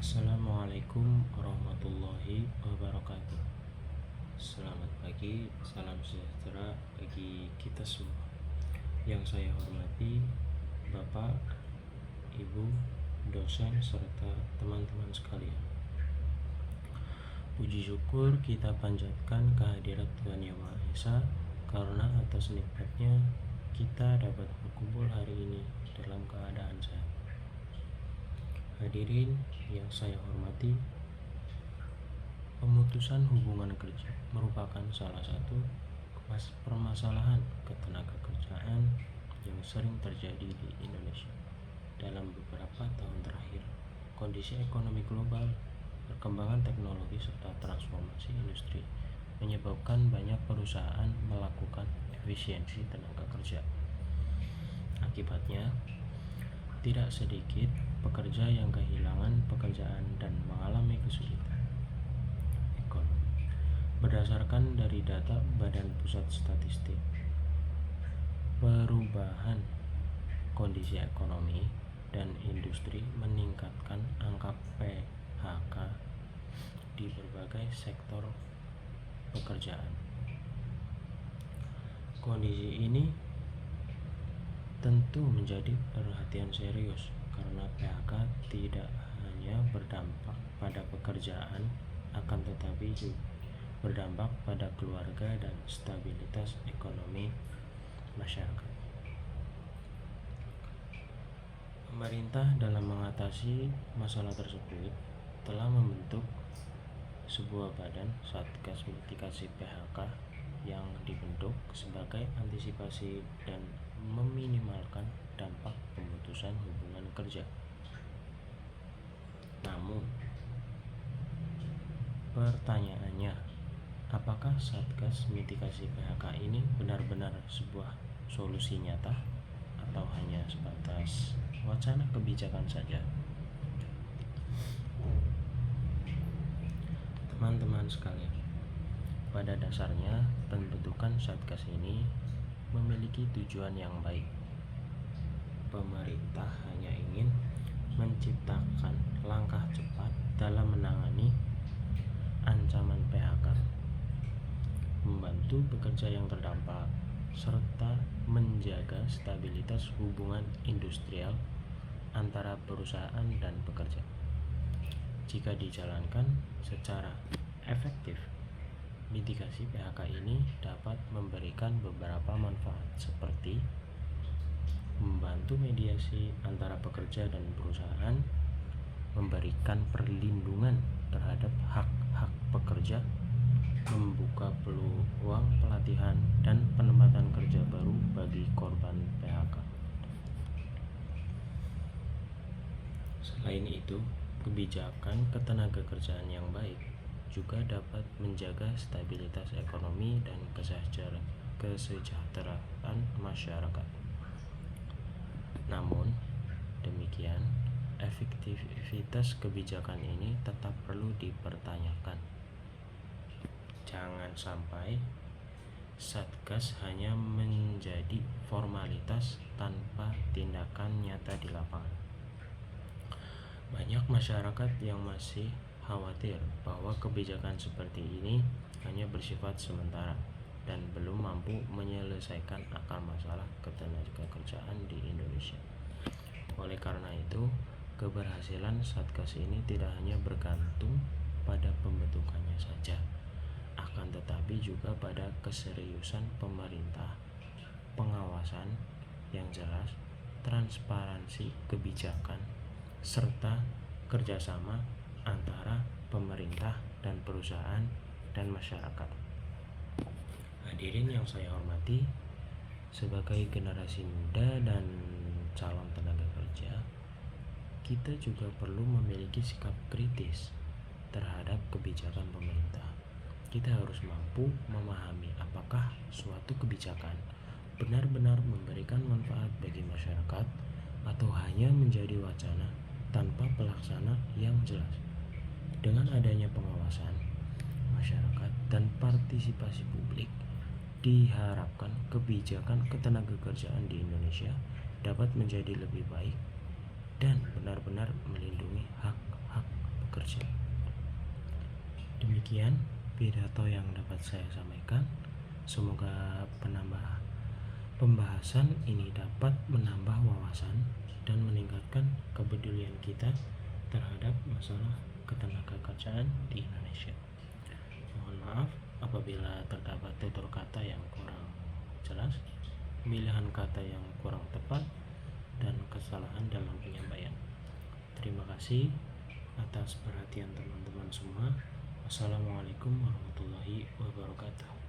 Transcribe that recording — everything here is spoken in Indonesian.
Assalamualaikum warahmatullahi wabarakatuh. Selamat pagi, salam sejahtera bagi kita semua. Yang saya hormati Bapak, Ibu, dosen, serta teman-teman sekalian. Puji syukur kita panjatkan kehadirat Tuhan Yang Maha Esa, karena atas nikmatnya kita dapat berkumpul hari ini dalam keadaan sehat. Hadirin yang saya hormati, pemutusan hubungan kerja merupakan salah satu permasalahan ketenagakerjaan yang sering terjadi di Indonesia. Dalam beberapa tahun terakhir, kondisi ekonomi global, perkembangan teknologi, serta transformasi industri menyebabkan banyak perusahaan melakukan efisiensi tenaga kerja. Akibatnya, tidak sedikit pekerja yang kehilangan pekerjaan dan mengalami kesulitan ekonomi. Berdasarkan dari data Badan Pusat Statistik, perubahan kondisi ekonomi dan industri meningkatkan angka PHK di berbagai sektor pekerjaan. Kondisi ini tentu menjadi perhatian serius karena PHK tidak hanya berdampak pada pekerjaan, akan tetapi juga berdampak pada keluarga dan stabilitas ekonomi masyarakat. Pemerintah dalam mengatasi masalah tersebut telah membentuk sebuah badan Satgas Mitigasi PHK yang dibentuk sebagai antisipasi dan meminimalkan dampak pemutusan hubungan kerja. Namun, pertanyaannya, apakah Satgas Mitigasi PHK ini benar-benar sebuah solusi nyata atau hanya sebatas wacana kebijakan saja? Teman-teman sekalian, pada dasarnya pembentukan Satgas ini memiliki tujuan yang baik. Pemerintah hanya ingin menciptakan langkah cepat dalam menangani ancaman PHK, membantu pekerja yang terdampak, serta menjaga stabilitas hubungan industrial antara perusahaan dan pekerja. Jika dijalankan secara efektif, mitigasi PHK ini dapat memberikan beberapa manfaat seperti membantu mediasi antara pekerja dan perusahaan, memberikan perlindungan terhadap hak-hak pekerja, membuka peluang pelatihan dan penempatan kerja baru bagi korban PHK. Selain itu, kebijakan ketenagakerjaan yang baik juga dapat menjaga stabilitas ekonomi dan kesejahteraan masyarakat. Namun demikian, efektivitas kebijakan ini tetap perlu dipertanyakan. Jangan sampai Satgas hanya menjadi formalitas tanpa tindakan nyata di lapangan. Banyak masyarakat yang masih khawatir bahwa kebijakan seperti ini hanya bersifat sementara dan belum mampu menyelesaikan akar masalah ketenagakerjaan di Indonesia. Oleh karena itu, keberhasilan Satgas ini tidak hanya bergantung pada pembentukannya saja, akan tetapi juga pada keseriusan pemerintah, pengawasan yang jelas, transparansi kebijakan, serta kerjasama antara pemerintah dan perusahaan dan masyarakat. Hadirin yang saya hormati, sebagai generasi muda dan calon tenaga kerja, kita juga perlu memiliki sikap kritis terhadap kebijakan pemerintah. Kita harus mampu memahami apakah suatu kebijakan benar-benar memberikan manfaat bagi masyarakat atau hanya menjadi wacana tanpa pelaksana yang jelas. Dengan adanya pengawasan masyarakat dan partisipasi publik, diharapkan kebijakan ketenagakerjaan di Indonesia dapat menjadi lebih baik dan benar-benar melindungi hak-hak bekerja. Demikian pidato yang dapat saya sampaikan. Semoga pembahasan ini dapat menambah wawasan dan meningkatkan kepedulian kita terhadap masalah ketenagakerjaan di Indonesia. Mohon maaf apabila terdapat tutur kata yang kurang jelas, pemilihan kata yang kurang tepat, dan kesalahan dalam penyampaian. Terima kasih atas perhatian teman-teman semua. Wassalamualaikum warahmatullahi wabarakatuh.